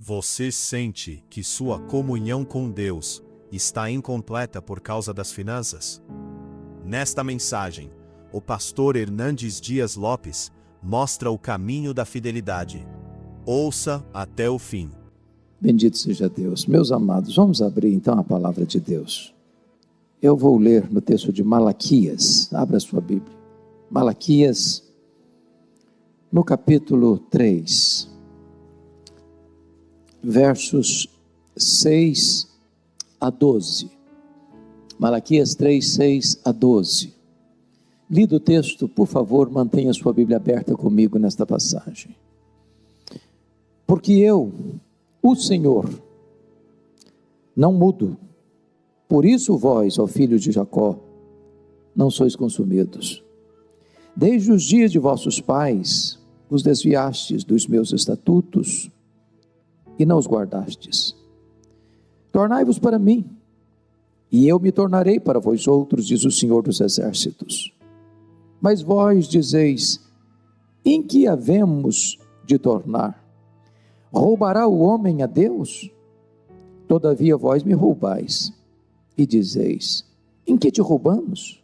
Você sente que sua comunhão com Deus está incompleta por causa das finanças? Nesta mensagem, o pastor Hernandes Dias Lopes mostra o caminho da fidelidade. Ouça até o fim. Bendito seja Deus. Meus amados, vamos abrir então a palavra de Deus. Eu vou ler no texto de Malaquias. Abra a sua Bíblia. Malaquias, no capítulo 3, versos 6 a 12. Malaquias 3, 6 a 12. Lido o texto, por favor, mantenha a sua Bíblia aberta comigo nesta passagem. Porque eu, o Senhor, não mudo. Por isso vós, ó filhos de Jacó, não sois consumidos. Desde os dias de vossos pais, os desviastes dos meus estatutos e não os guardastes. Tornai-vos para mim, e eu me tornarei para vós outros, diz o Senhor dos Exércitos. Mas vós dizeis, em que havemos de tornar? Roubará o homem a Deus? Todavia vós me roubais, e dizeis, em que te roubamos?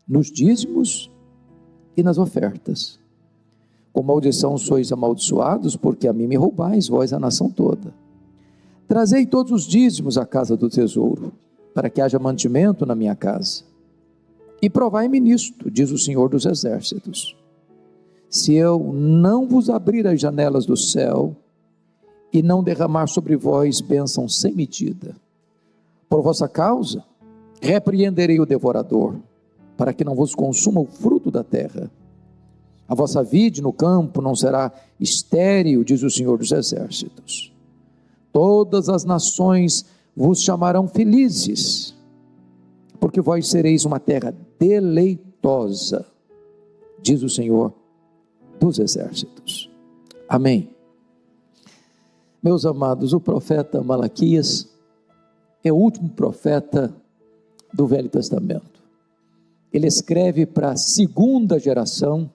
Nos dízimos e nas ofertas. Com maldição sois amaldiçoados, porque a mim me roubais, vós a nação toda. Trazei todos os dízimos à casa do tesouro, para que haja mantimento na minha casa. E provai-me nisto, diz o Senhor dos Exércitos, se eu não vos abrir as janelas do céu, e não derramar sobre vós bênção sem medida. Por vossa causa, repreenderei o devorador, para que não vos consuma o fruto da terra. A vossa vide no campo não será estéril, diz o Senhor dos Exércitos. Todas as nações vos chamarão felizes, porque vós sereis uma terra deleitosa, diz o Senhor dos Exércitos. Amém. Meus amados, o profeta Malaquias é o último profeta do Velho Testamento. Ele escreve para a segunda geração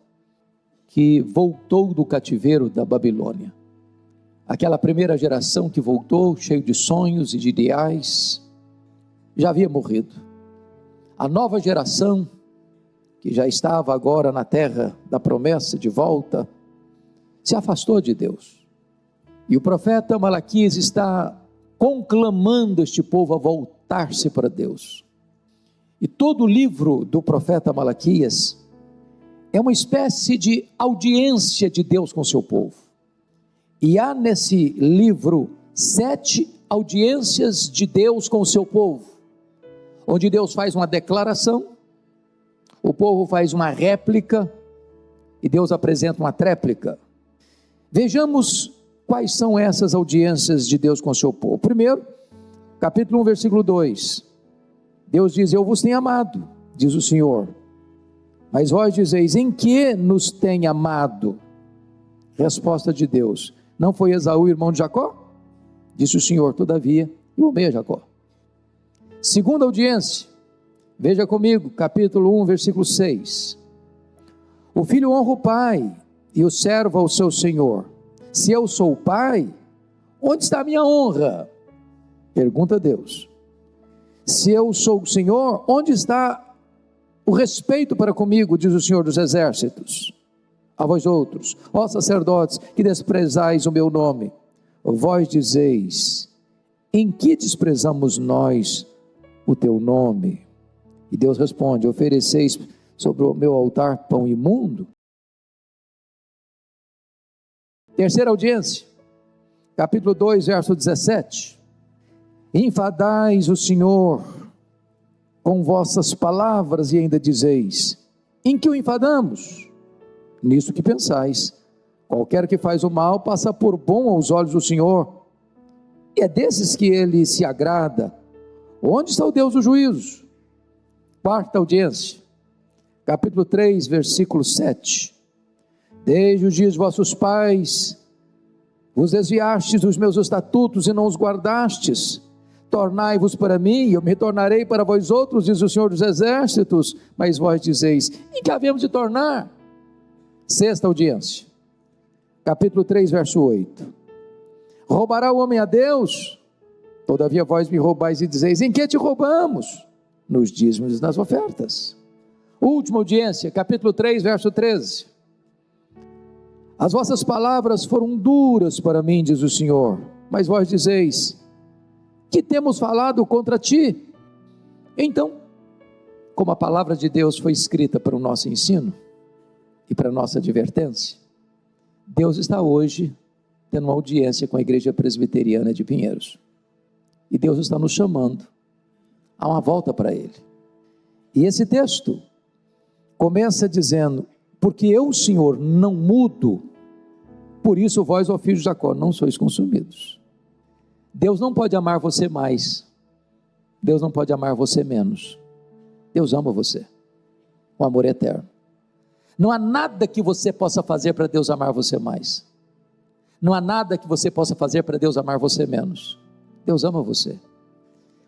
que voltou do cativeiro da Babilônia. Aquela primeira geração que voltou, cheio de sonhos e de ideais, já havia morrido. A nova geração, que já estava agora na terra da promessa de volta, se afastou de Deus. E o profeta Malaquias está conclamando este povo a voltar-se para Deus. E todo o livro do profeta Malaquias é uma espécie de audiência de Deus com seu povo. E há nesse livro 7 audiências de Deus com o seu povo, onde Deus faz uma declaração, o povo faz uma réplica e Deus apresenta uma tréplica. Vejamos quais são essas audiências de Deus com o seu povo. Primeiro, capítulo 1, versículo 2. Deus diz, eu vos tenho amado, diz o Senhor. Mas vós dizeis, em que nos tem amado? Resposta de Deus, não foi Esaú, irmão de Jacó? Disse o Senhor, todavia, eu amei a Jacó. Segunda audiência, veja comigo, capítulo 1, versículo 6. O filho honra o pai, e o servo ao seu senhor. Se eu sou o pai, onde está a minha honra? Pergunta Deus. Se eu sou o Senhor, onde está o respeito para comigo, diz o Senhor dos Exércitos. A vós outros, ó sacerdotes, que desprezais o meu nome, vós dizeis, em que desprezamos nós o teu nome? E Deus responde, ofereceis sobre o meu altar pão imundo? Terceira audiência, capítulo 2, verso 17. Enfadais o Senhor com vossas palavras e ainda dizeis, em que o enfadamos? Nisto que pensais, qualquer que faz o mal passa por bom aos olhos do Senhor, e é desses que ele se agrada. Onde está o Deus do juízo? Quarta audiência, capítulo 3, versículo 7. Desde os dias de vossos pais, vos desviastes dos meus estatutos e não os guardastes. Tornai-vos para mim, e eu me tornarei para vós outros, diz o Senhor dos Exércitos. Mas vós dizeis, em que havemos de tornar? Sexta audiência, capítulo 3, verso 8. Roubará o homem a Deus? Todavia vós me roubais e dizeis: em que te roubamos? Nos dízimos e nas ofertas. Última audiência, capítulo 3, verso 13. As vossas palavras foram duras para mim, diz o Senhor, mas vós dizeis: que temos falado contra ti? Então, como a palavra de Deus foi escrita para o nosso ensino e para a nossa advertência, Deus está hoje tendo uma audiência com a Igreja Presbiteriana de Pinheiros. E Deus está nos chamando a uma volta para Ele. E esse texto começa dizendo: porque eu, Senhor, não mudo, por isso vós, ó filhos de Jacó, não sois consumidos. Deus não pode amar você mais, Deus não pode amar você menos. Deus ama você, o amor é eterno. Não há nada que você possa fazer para Deus amar você mais. Não há nada que você possa fazer para Deus amar você menos. Deus ama você.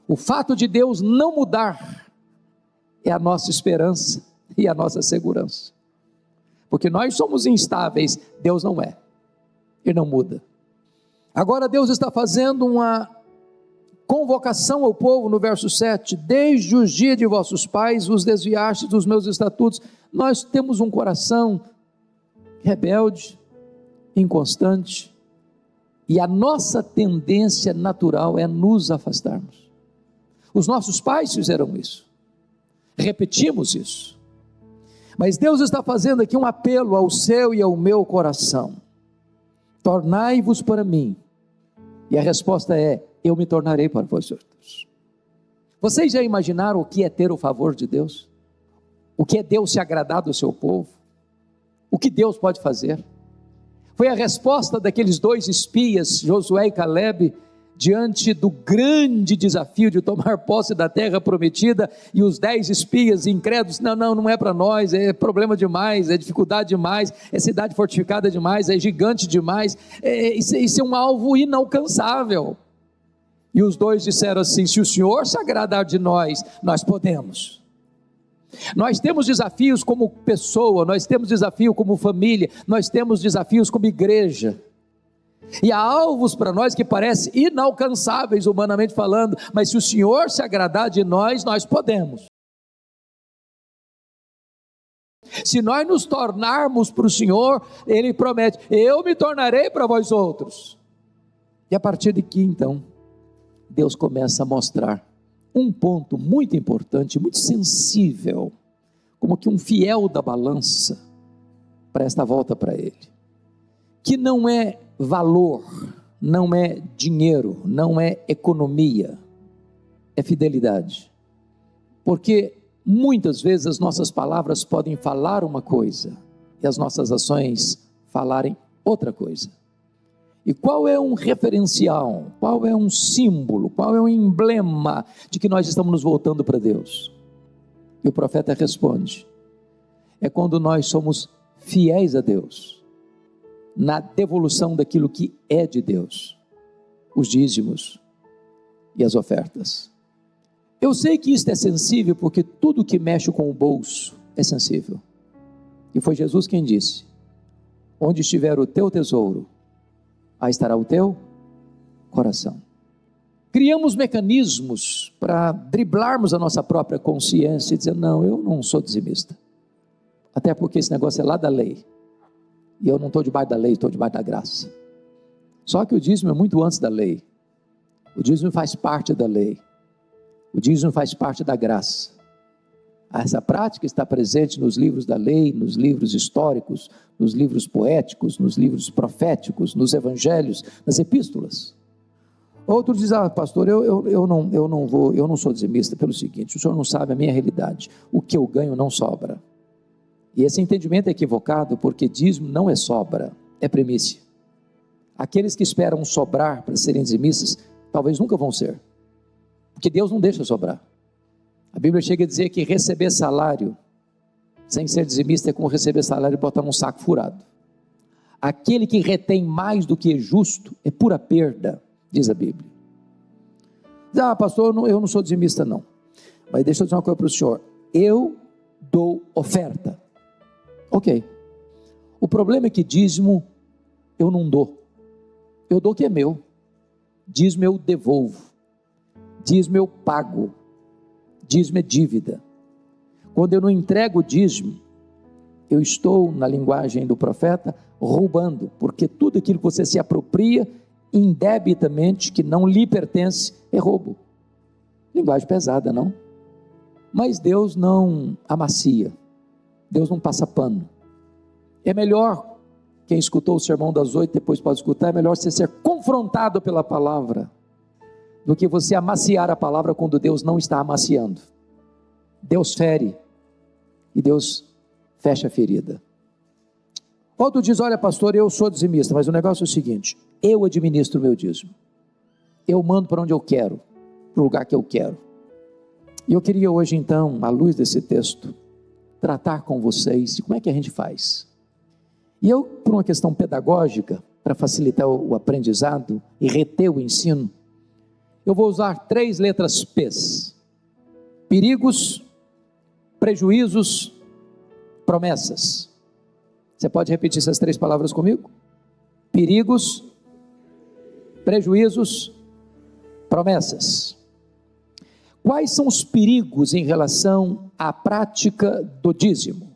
O fato de Deus não mudar é a nossa esperança e a nossa segurança. Porque nós somos instáveis, Deus não é. Ele não muda. Agora Deus está fazendo uma convocação ao povo no verso 7, desde os dias de vossos pais vos desviastes dos meus estatutos. Nós temos um coração rebelde, inconstante, e a nossa tendência natural é nos afastarmos. Os nossos pais fizeram isso, repetimos isso, mas Deus está fazendo aqui um apelo ao seu e ao meu coração: tornai-vos para mim, e a resposta é: eu me tornarei para vós outros. Vocês já imaginaram o que é ter o favor de Deus? O que é Deus se agradar do seu povo? O que Deus pode fazer? Foi a resposta daqueles dois espias, Josué e Caleb, diante do grande desafio de tomar posse da terra prometida, e os 10 espias incrédulos: não é para nós, é problema demais, é dificuldade demais, é cidade fortificada demais, é gigante demais, isso é um alvo inalcançável. E os dois disseram assim: se o Senhor se agradar de nós, nós podemos. Nós temos desafios como pessoa, nós temos desafio como família, nós temos desafios como igreja, e há alvos para nós que parecem inalcançáveis humanamente falando, mas se o Senhor se agradar de nós, nós podemos. Se nós nos tornarmos para o Senhor, Ele promete: eu me tornarei para vós outros. E a partir de aqui então, Deus começa a mostrar um ponto muito importante, muito sensível, como que um fiel da balança para esta volta para Ele, que não é valor, não é dinheiro, não é economia, é fidelidade. Porque muitas vezes as nossas palavras podem falar uma coisa e as nossas ações falarem outra coisa. E qual é um referencial, qual é um símbolo, qual é um emblema de que nós estamos nos voltando para Deus? E o profeta responde: é quando nós somos fiéis a Deus, na devolução daquilo que é de Deus, os dízimos e as ofertas. Eu sei que isto é sensível, porque tudo que mexe com o bolso é sensível, e foi Jesus quem disse: onde estiver o teu tesouro, aí estará o teu coração. Criamos mecanismos para driblarmos a nossa própria consciência e dizer: não, eu não sou dizimista, até porque esse negócio é lá da lei, e eu não estou debaixo da lei, estou debaixo da graça. Só que o dízimo é muito antes da lei, o dízimo faz parte da lei, o dízimo faz parte da graça. Essa prática está presente nos livros da lei, nos livros históricos, nos livros poéticos, nos livros proféticos, nos evangelhos, nas epístolas. Outros dizem: pastor, eu não sou dizimista pelo seguinte: o senhor não sabe a minha realidade, o que eu ganho não sobra. E esse entendimento é equivocado, porque dízimo não é sobra, é primícia. Aqueles que esperam sobrar para serem dizimistas, talvez nunca vão ser, porque Deus não deixa sobrar. A Bíblia chega a dizer que receber salário sem ser dizimista é como receber salário e botar num saco furado. Aquele que retém mais do que é justo é pura perda, diz a Bíblia. Pastor, eu não sou dizimista não, mas deixa eu dizer uma coisa para o senhor: eu dou oferta. Ok, o problema é que dízimo eu não dou, eu dou o que é meu. dízimo eu devolvo, dízimo eu pago, dízimo é dívida. Quando eu não entrego o dízimo, eu estou, na linguagem do profeta, roubando, porque tudo aquilo que você se apropria indebitamente, que não lhe pertence, é roubo. Linguagem pesada, não? Mas Deus não amacia, Deus não passa pano. É melhor, quem escutou o sermão das 8, depois pode escutar, é melhor você ser confrontado pela palavra, do que você amaciar a palavra quando Deus não está amaciando. Deus fere, e Deus fecha a ferida. Outro diz, olha pastor, eu sou dizimista, mas o negócio é o seguinte, eu administro o meu dízimo, eu mando para onde eu quero, para o lugar que eu quero. E eu queria hoje então, à luz desse texto, tratar com vocês de como é que a gente faz. E eu, por uma questão pedagógica, para facilitar o aprendizado e reter o ensino, eu vou usar 3 letras P's: perigos, prejuízos, promessas. Você pode repetir essas 3 palavras comigo? Perigos, prejuízos, promessas. Quais são os perigos em relação à prática do dízimo?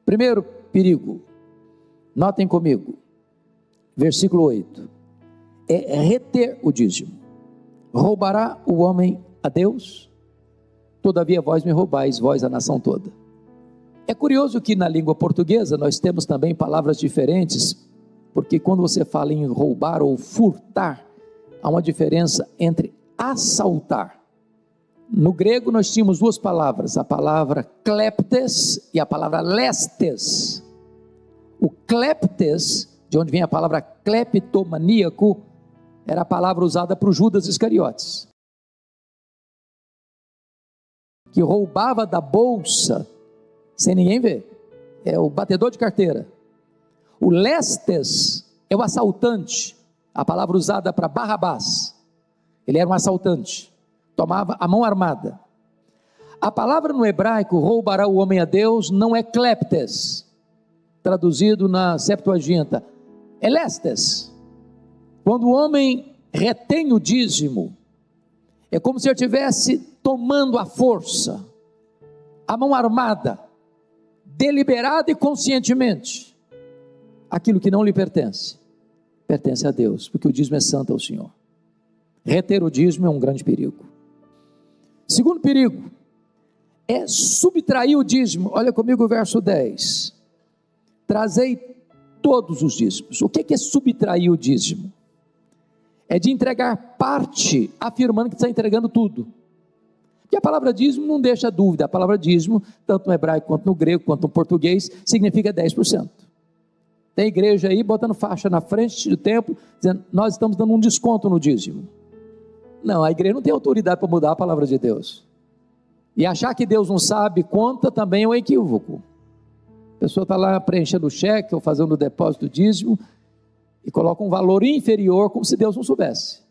Primeiro perigo, notem comigo, versículo 8, é reter o dízimo. Roubará o homem a Deus? Todavia vós me roubais, vós a nação toda. É curioso que na língua portuguesa nós temos também palavras diferentes, porque quando você fala em roubar ou furtar, há uma diferença entre assaltar. No grego nós tínhamos 2 palavras, a palavra kleptes e a palavra lestes. O kleptes, de onde vem a palavra cleptomaníaco, era a palavra usada para o Judas Iscariotes, que roubava da bolsa, sem ninguém ver, é o batedor de carteira. O lestes é o assaltante, a palavra usada para Barrabás, ele era um assaltante, tomava a mão armada. A palavra no hebraico, roubará o homem a Deus, não é kleptes, traduzido na Septuaginta, é lestes. Quando o homem retém o dízimo, é como se ele estivesse tomando à força, a mão armada, deliberada e conscientemente, aquilo que não lhe pertence, pertence a Deus, porque o dízimo é santo ao Senhor. Reter o dízimo é um grande perigo. Segundo perigo, é subtrair o dízimo. Olha comigo o verso 10, trazei todos os dízimos. O que é subtrair o dízimo? É de entregar parte, afirmando que está entregando tudo. E a palavra dízimo não deixa dúvida, a palavra dízimo, tanto no hebraico quanto no grego, quanto no português, significa 10%. Tem igreja aí botando faixa na frente do templo, dizendo, nós estamos dando um desconto no dízimo. Não, a igreja não tem autoridade para mudar a palavra de Deus. E achar que Deus não sabe conta também é um equívoco. A pessoa está lá preenchendo o cheque ou fazendo o depósito do dízimo e coloca um valor inferior como se Deus não soubesse.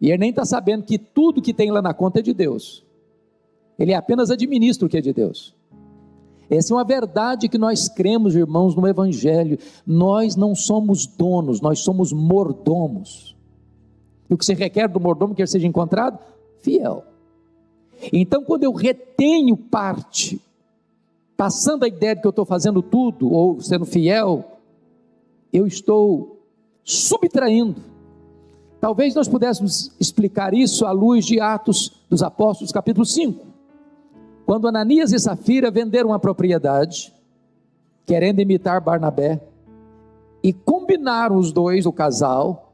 E ele nem está sabendo que tudo que tem lá na conta é de Deus. Ele apenas administra o que é de Deus. Essa é uma verdade que nós cremos, irmãos, no Evangelho. Nós não somos donos, nós somos mordomos. E o que se requer do mordomo que ele seja encontrado? Fiel. Então, quando eu retenho parte, passando a ideia de que eu estou fazendo tudo, ou sendo fiel, eu estou subtraindo. Talvez nós pudéssemos explicar isso à luz de Atos dos Apóstolos, capítulo 5, quando Ananias e Safira venderam uma propriedade, querendo imitar Barnabé, e combinaram os dois, o casal,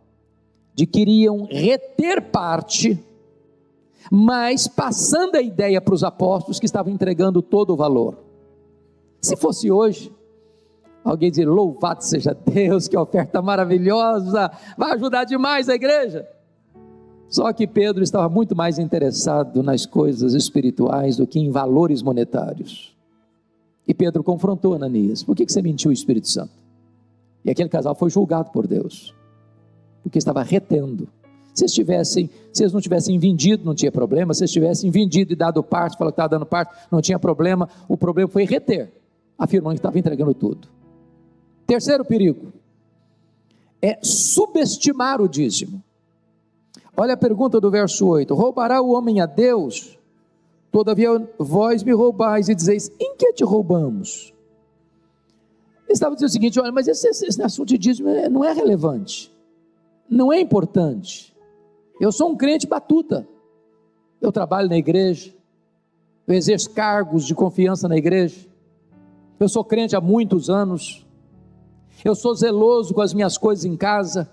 de que iriam reter parte, mas passando a ideia para os apóstolos que estavam entregando todo o valor. Se fosse hoje, alguém dizer, louvado seja Deus, que oferta maravilhosa, vai ajudar demais a igreja. Só que Pedro estava muito mais interessado nas coisas espirituais do que em valores monetários. E Pedro confrontou Ananias, por que você mentiu o Espírito Santo? E aquele casal foi julgado por Deus, porque estava retendo. Se eles não tivessem vendido, não tinha problema. Se eles tivessem vendido e dado parte, falou que estava dando parte, não tinha problema. O problema foi reter, afirmando que estava entregando tudo. Terceiro perigo, é subestimar o dízimo. Olha a pergunta do verso 8: roubará o homem a Deus? Todavia vós me roubais e dizeis: em que te roubamos? Ele estava dizendo o seguinte: olha, mas esse assunto de dízimo não é relevante, não é importante. Eu sou um crente batuta, eu trabalho na igreja, eu exerço cargos de confiança na igreja, eu sou crente há muitos anos, eu sou zeloso com as minhas coisas em casa,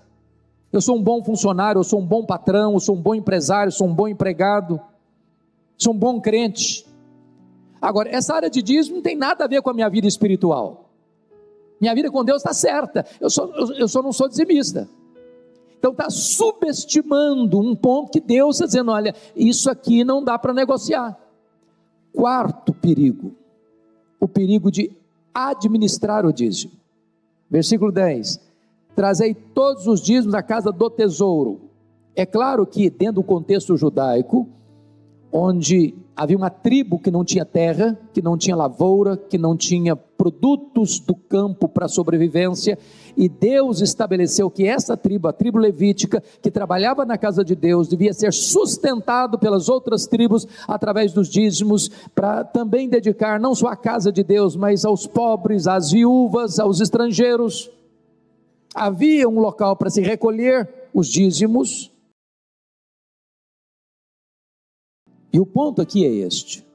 eu sou um bom funcionário, eu sou um bom patrão, eu sou um bom empresário, eu sou um bom empregado, sou um bom crente. Agora, essa área de dízimo não tem nada a ver com a minha vida espiritual. Minha vida com Deus está certa, eu só não sou dizimista. Então está subestimando um ponto que Deus está dizendo: olha, isso aqui não dá para negociar. Quarto perigo, o perigo de administrar o dízimo. Versículo 10: trazei todos os dízimos à casa do tesouro. É claro que dentro do contexto judaico, onde havia uma tribo que não tinha terra, que não tinha lavoura, que não tinha produtos do campo para sobrevivência, e Deus estabeleceu que essa tribo, a tribo levítica, que trabalhava na casa de Deus, devia ser sustentado pelas outras tribos através dos dízimos, para também dedicar não só à casa de Deus, mas aos pobres, às viúvas, aos estrangeiros. Havia um local para se recolher os dízimos. E o ponto aqui é este: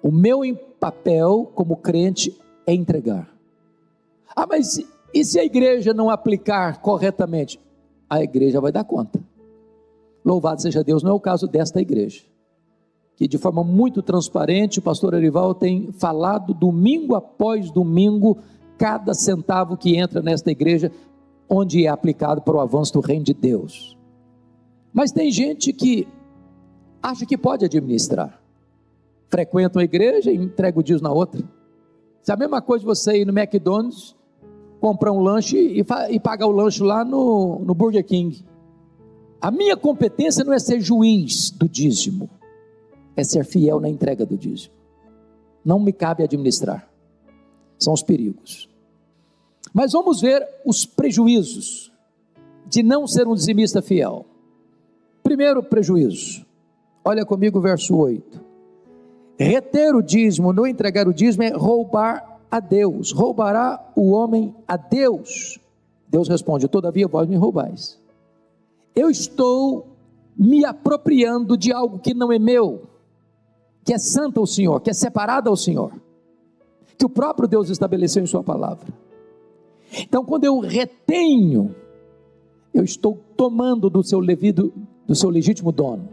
o meu papel como crente é entregar. Mas e se a igreja não aplicar corretamente? A igreja vai dar conta. Louvado seja Deus, não é o caso desta igreja, que de forma muito transparente o pastor Erival tem falado domingo após domingo, cada centavo que entra nesta igreja, onde é aplicado para o avanço do reino de Deus. Mas tem gente que acha que pode administrar, frequenta uma igreja e entrega o dízimo na outra. Se é a mesma coisa você ir no McDonald's, comprar um lanche e pagar o lanche lá no Burger King. A minha competência não é ser juiz do dízimo, é ser fiel na entrega do dízimo. Não me cabe administrar, são os perigos. Mas vamos ver os prejuízos de não ser um dizimista fiel. Primeiro prejuízo, olha comigo o verso 8: reter o dízimo, não entregar o dízimo, é roubar a Deus. Roubará o homem a Deus? Deus responde: todavia vós me roubais. Eu estou me apropriando de algo que não é meu, que é santo ao Senhor, que é separado ao Senhor, que o próprio Deus estabeleceu em sua palavra. Então, quando eu retenho, eu estou tomando do seu legítimo dono.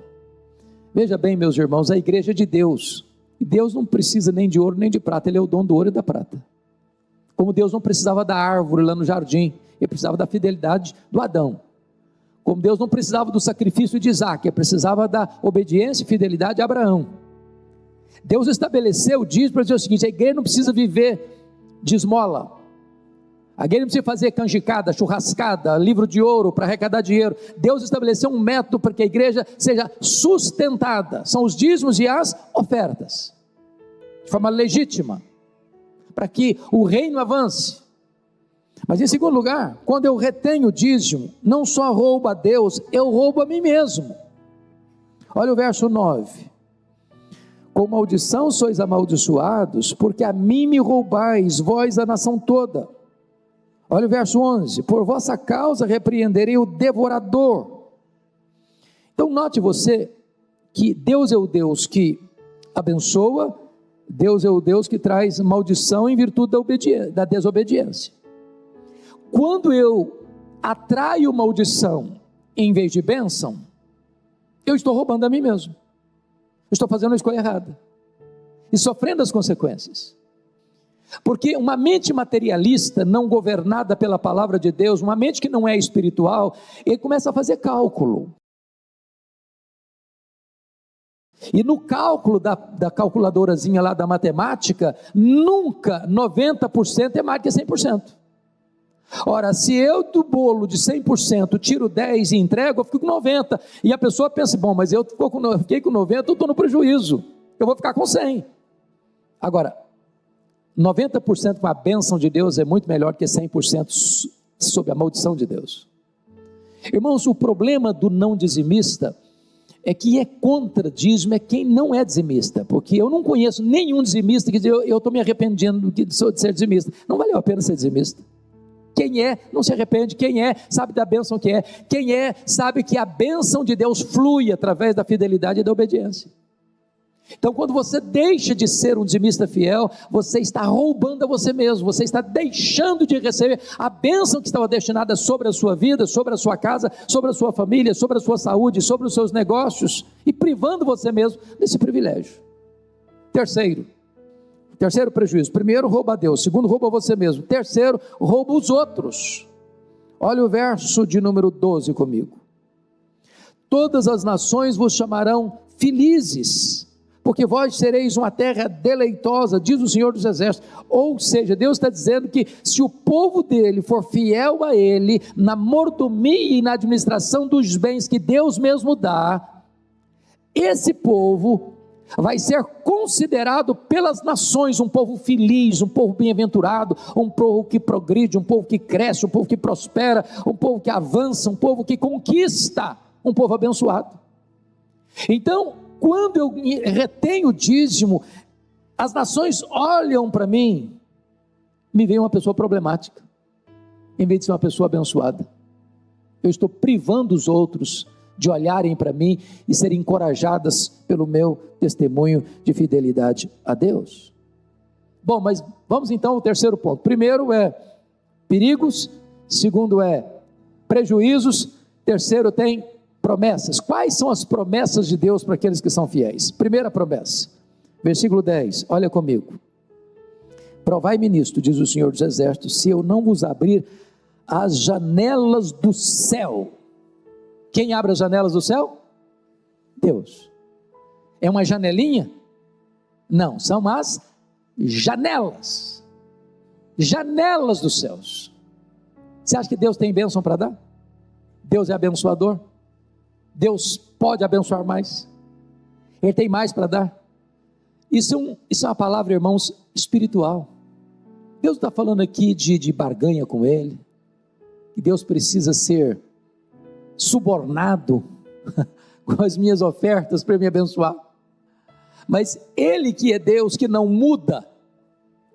Veja bem, meus irmãos, a igreja é de Deus, e Deus não precisa nem de ouro nem de prata, Ele é o dono do ouro e da prata. Como Deus não precisava da árvore lá no jardim, Ele precisava da fidelidade do Adão. Como Deus não precisava do sacrifício de Isaac, Ele precisava da obediência e fidelidade de Abraão. Deus estabeleceu o dízimo para dizer o seguinte: a igreja não precisa viver de esmola, a igreja não precisa fazer canjicada, churrascada, livro de ouro para arrecadar dinheiro. Deus estabeleceu um método para que a igreja seja sustentada, são os dízimos e as ofertas, de forma legítima, para que o reino avance. Mas em segundo lugar, quando eu retenho o dízimo, não só roubo a Deus, eu roubo a mim mesmo. Olha o verso 9: com maldição sois amaldiçoados, porque a mim me roubais, vós a nação toda. Olha o verso 11: por vossa causa repreenderei o devorador. Então note você que Deus é o Deus que abençoa, Deus é o Deus que traz maldição em virtude da desobediência. Quando eu atraio maldição em vez de bênção, eu estou roubando a mim mesmo, eu estou fazendo a escolha errada e sofrendo as consequências. Porque uma mente materialista, não governada pela palavra de Deus, uma mente que não é espiritual, ele começa a fazer cálculo. E no cálculo da calculadorazinha lá da matemática, nunca 90% é mais que 100%. Ora, se eu do bolo de 100% tiro 10 e entrego, eu fico com 90%. E a pessoa pensa: bom, mas eu fiquei com 90%, eu estou no prejuízo, eu vou ficar com 100%. Agora, 90% com a bênção de Deus é muito melhor que 100% sob a maldição de Deus. Irmãos, o problema do não dizimista é que é contra dízimo é quem não é dizimista, porque eu não conheço nenhum dizimista que diz, eu estou me arrependendo de ser dizimista. Não valeu a pena ser dizimista. Quem é, não se arrepende. Quem é, sabe da bênção que é. Quem é, sabe que a bênção de Deus flui através da fidelidade e da obediência. Então, quando você deixa de ser um dizimista fiel, você está roubando a você mesmo, você está deixando de receber a bênção que estava destinada sobre a sua vida, sobre a sua casa, sobre a sua família, sobre a sua saúde, sobre os seus negócios, e privando você mesmo desse privilégio. Terceiro prejuízo: primeiro, rouba a Deus; segundo, rouba você mesmo; terceiro, rouba os outros. Olha o verso de número 12 comigo. Todas as nações vos chamarão felizes, porque vós sereis uma terra deleitosa, diz o Senhor dos Exércitos. Ou seja, Deus está dizendo que se o povo dele for fiel a ele, na mordomia e na administração dos bens que Deus mesmo dá, esse povo vai ser considerado pelas nações um povo feliz, um povo bem-aventurado, um povo que progride, um povo que cresce, um povo que prospera, um povo que avança, um povo que conquista, um povo abençoado. Então, quando eu retenho o dízimo, as nações olham para mim, me veem uma pessoa problemática, em vez de ser uma pessoa abençoada. Eu estou privando os outros de olharem para mim e serem encorajadas pelo meu testemunho de fidelidade a Deus. Bom, mas vamos então ao terceiro ponto. Primeiro é perigos, segundo é prejuízos, terceiro tem promessas. Quais são as promessas de Deus para aqueles que são fiéis? Primeira promessa, versículo 10, olha comigo. Provai-me nisto, diz o Senhor dos Exércitos, se eu não vos abrir as janelas do céu. Quem abre as janelas do céu? Deus. É uma janelinha? Não, são as janelas. Janelas dos céus. Você acha que Deus tem bênção para dar? Deus é abençoador? Deus pode abençoar mais? Ele tem mais para dar? Isso é uma palavra, irmãos, espiritual. Deus está falando aqui de barganha com Ele, que Deus precisa ser subornado com as minhas ofertas para me abençoar. Mas Ele que é Deus, que não muda,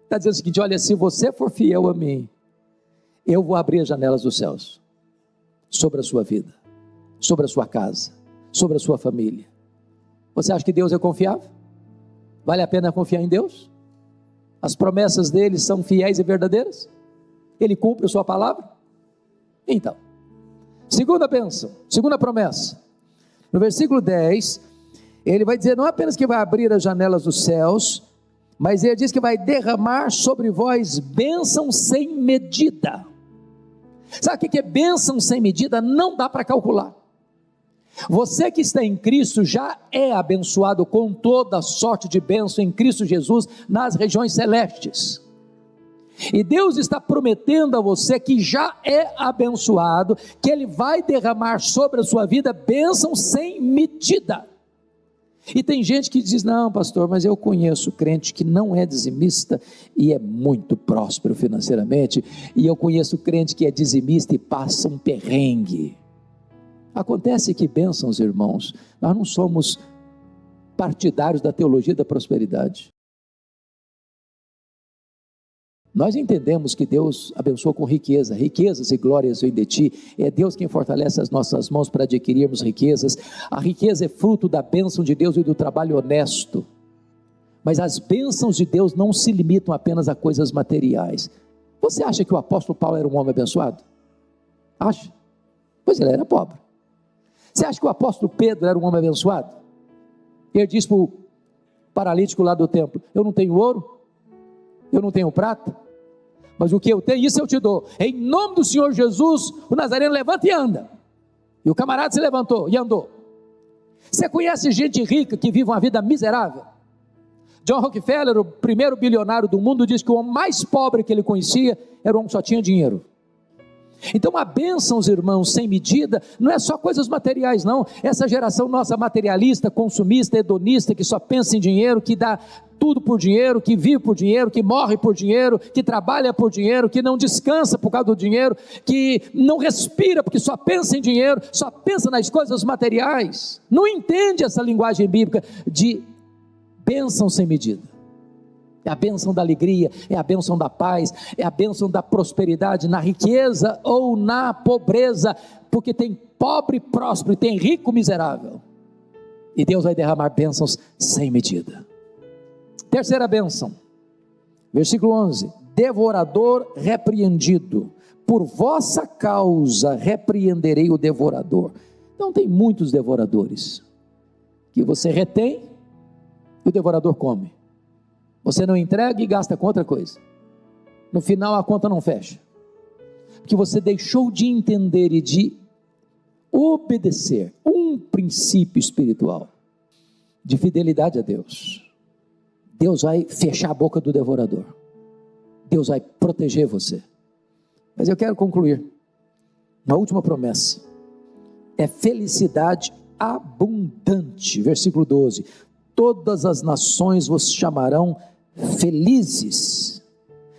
está dizendo o seguinte: olha, se você for fiel a mim, eu vou abrir as janelas dos céus sobre a sua vida, sobre a sua casa, sobre a sua família. Você acha que Deus é confiável? Vale a pena confiar em Deus? As promessas dele são fiéis e verdadeiras? Ele cumpre a sua palavra? Então, segunda bênção, segunda promessa, no versículo 10, ele vai dizer não apenas que vai abrir as janelas dos céus, mas ele diz que vai derramar sobre vós bênção sem medida. Sabe o que é bênção sem medida? Não dá para calcular. Você que está em Cristo já é abençoado com toda a sorte de bênção em Cristo Jesus nas regiões celestes. E Deus está prometendo a você que já é abençoado, que Ele vai derramar sobre a sua vida bênção sem medida. E tem gente que diz, não pastor, mas eu conheço crente que não é dizimista e é muito próspero financeiramente, e eu conheço crente que é dizimista e passa um perrengue. Acontece que, bênçãos irmãos, nós não somos partidários da teologia da prosperidade. Nós entendemos que Deus abençoa com riqueza, riquezas e glórias vêm de ti, é Deus quem fortalece as nossas mãos para adquirirmos riquezas. A riqueza é fruto da bênção de Deus e do trabalho honesto, mas as bênçãos de Deus não se limitam apenas a coisas materiais. Você acha que o apóstolo Paulo era um homem abençoado? Acha? Pois ele era pobre. Você acha que o apóstolo Pedro era um homem abençoado? Ele disse para o paralítico lá do templo, eu não tenho ouro, eu não tenho prata, mas o que eu tenho, isso eu te dou. Em nome do Senhor Jesus, o Nazareno levanta e anda. E o camarada se levantou e andou. Você conhece gente rica que vive uma vida miserável? John Rockefeller, o primeiro bilionário do mundo, diz que o homem mais pobre que ele conhecia era um homem que só tinha dinheiro. Então a bênção, irmãos, sem medida, não é só coisas materiais não. Essa geração nossa materialista, consumista, hedonista, que só pensa em dinheiro, que dá tudo por dinheiro, que vive por dinheiro, que morre por dinheiro, que trabalha por dinheiro, que não descansa por causa do dinheiro, que não respira porque só pensa em dinheiro, só pensa nas coisas materiais, não entende essa linguagem bíblica de bênção sem medida. É a bênção da alegria, é a bênção da paz, é a bênção da prosperidade na riqueza ou na pobreza, porque tem pobre próspero e tem rico miserável, e Deus vai derramar bênçãos sem medida. Terceira bênção, versículo 11: devorador repreendido, por vossa causa repreenderei o devorador. Então tem muitos devoradores, que você retém, e o devorador come, você não entrega e gasta com outra coisa, no final a conta não fecha, porque você deixou de entender e de obedecer um princípio espiritual, de fidelidade a Deus. Deus vai fechar a boca do devorador, Deus vai proteger você. Mas eu quero concluir, na última promessa, é felicidade abundante, versículo 12, todas as nações vos chamarão felizes,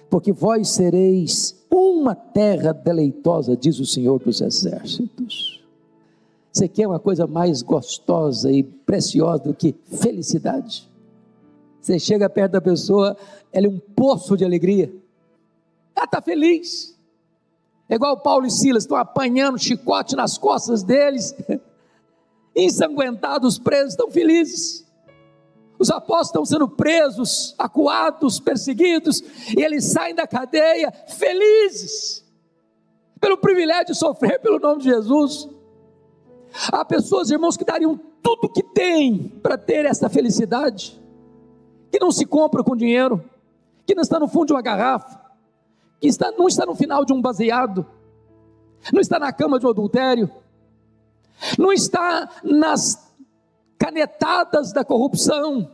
porque vós sereis uma terra deleitosa, diz o Senhor dos exércitos. Você quer uma coisa mais gostosa e preciosa do que felicidade? Você chega perto da pessoa, ela é um poço de alegria, ela está feliz, é igual Paulo e Silas, estão apanhando chicote nas costas deles, ensanguentados, presos, estão felizes. Os apóstolos estão sendo presos, acuados, perseguidos, e eles saem da cadeia felizes, pelo privilégio de sofrer pelo nome de Jesus. Há pessoas, irmãos, que dariam tudo que têm para ter essa felicidade, que não se compra com dinheiro, que não está no fundo de uma garrafa, que não está no final de um baseado, não está na cama de um adultério, não está nas canetadas da corrupção,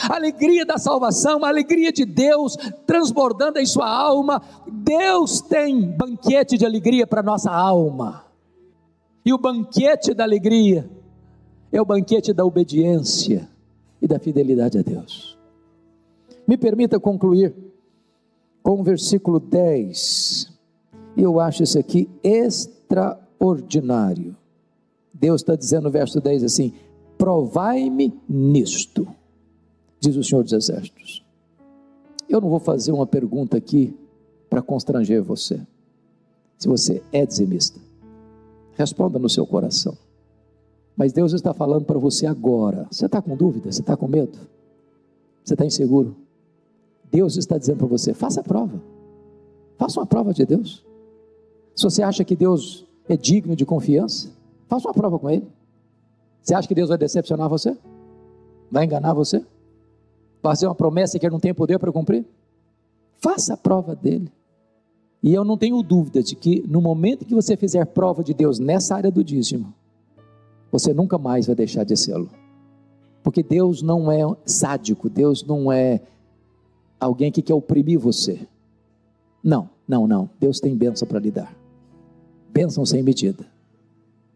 a alegria da salvação, a alegria de Deus transbordando em sua alma. Deus tem banquete de alegria para nossa alma, e o banquete da alegria é o banquete da obediência e da fidelidade a Deus. Me permita concluir com o versículo 10, e eu acho isso aqui extraordinário. Deus está dizendo no verso 10 assim: provai-me nisto, diz o Senhor dos exércitos. Eu não vou fazer uma pergunta aqui para constranger você. Se você é dizimista, responda no seu coração. Mas Deus está falando para você agora. Você está com dúvida? Você está com medo? Você está inseguro? Deus está dizendo para você: faça a prova. Faça uma prova de Deus. Se você acha que Deus é digno de confiança, faça uma prova com Ele. Você acha que Deus vai decepcionar você? Vai enganar você? Vai fazer uma promessa que Ele não tem poder para cumprir? Faça a prova dEle. E eu não tenho dúvida de que no momento que você fizer prova de Deus nessa área do dízimo, você nunca mais vai deixar de sê-lo. Porque Deus não é sádico, Deus não é alguém que quer oprimir você. Não. Deus tem bênção para lhe dar. Bênção sem medida.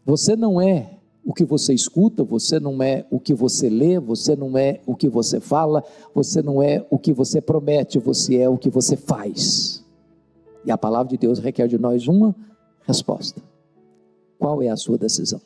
Você não é o que você escuta, você não é o que você lê, você não é o que você fala, você não é o que você promete, você é o que você faz. E a palavra de Deus requer de nós uma resposta. Qual é a sua decisão?